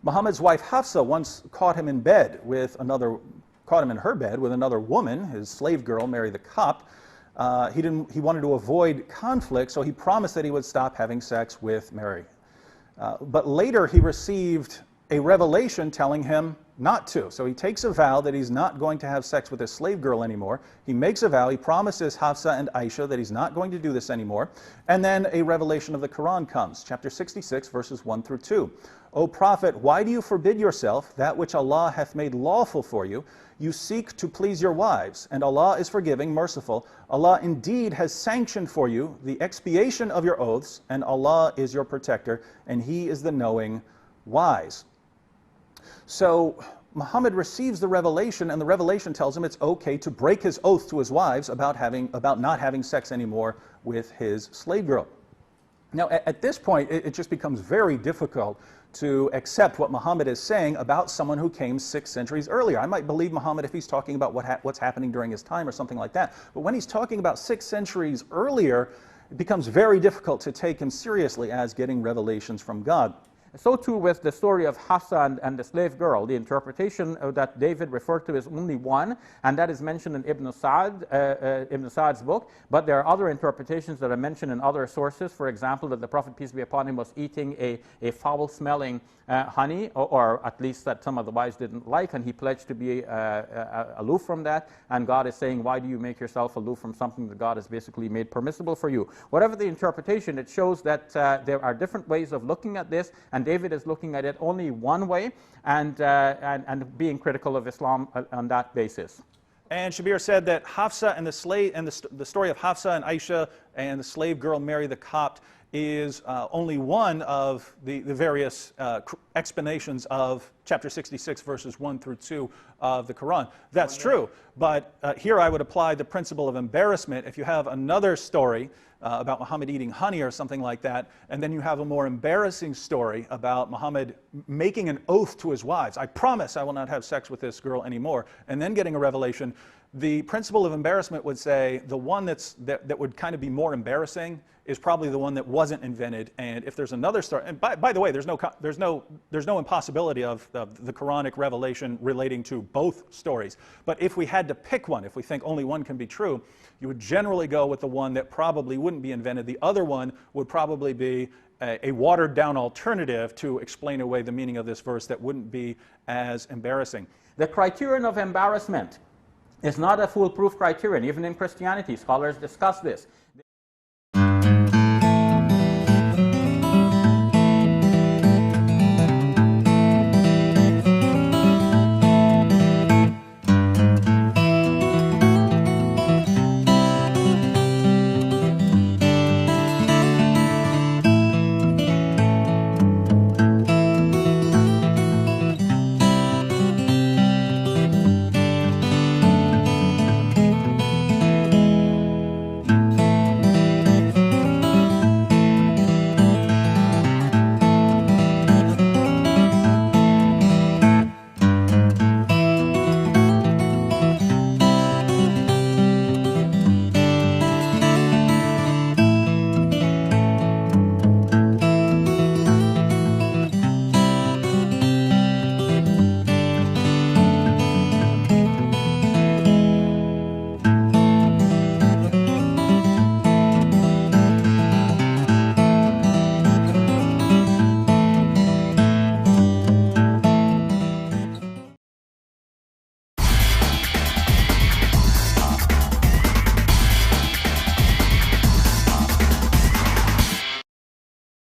Muhammad's wife Hafsa once caught him in her bed with another woman, his slave girl, Mary the Copt. He wanted to avoid conflict, so he promised that he would stop having sex with Mary. But later he received a revelation telling him not to. So he takes a vow that he's not going to have sex with his slave girl anymore. He makes a vow, he promises Hafsa and Aisha that he's not going to do this anymore. And then a revelation of the Quran comes, chapter 66, verses 1 through 2. O Prophet, why do you forbid yourself that which Allah hath made lawful for you? You seek to please your wives, and Allah is forgiving, merciful. Allah indeed has sanctioned for you the expiation of your oaths, and Allah is your protector, and He is the knowing wise. So Muhammad receives the revelation, and the revelation tells him it's okay to break his oath to his wives about not having sex anymore with his slave girl. Now, at this point, it just becomes very difficult to accept what Muhammad is saying about someone who came 6 centuries earlier. I might believe Muhammad if he's talking about what's happening during his time or something like that. But when he's talking about 6 centuries earlier, it becomes very difficult to take him seriously as getting revelations from God. So too with the story of Hafsa and the slave girl. The interpretation that David referred to is only one, and that is mentioned in Ibn Sa'd's book. But there are other interpretations that are mentioned in other sources. For example, that the Prophet, peace be upon him, was eating a foul-smelling honey, or at least that some of the wives didn't like, and he pledged to be aloof from that. And God is saying, why do you make yourself aloof from something that God has basically made permissible for you? Whatever the interpretation, it shows that there are different ways of looking at this, and David is looking at it only one way, and being critical of Islam on that basis. And Shabir said that Hafsa and the story of Hafsa and Aisha and the slave girl Mary the Copt is only one of the various explanations of chapter 66, verses 1 through 2 of the Quran. That's true, but here I would apply the principle of embarrassment. If you have another story about Muhammad eating honey or something like that, and then you have a more embarrassing story about Muhammad making an oath to his wives, I promise I will not have sex with this girl anymore, and then getting a revelation, the principle of embarrassment would say the one that would kind of be more embarrassing is probably the one that wasn't invented. And if there's another story, and by the way, there's no impossibility of the Quranic revelation relating to both stories. But if we had to pick one, if we think only one can be true, you would generally go with the one that probably wouldn't be invented. The other one would probably be a watered-down alternative to explain away the meaning of this verse that wouldn't be as embarrassing. The criterion of embarrassment is not a foolproof criterion. Even in Christianity, scholars discuss this.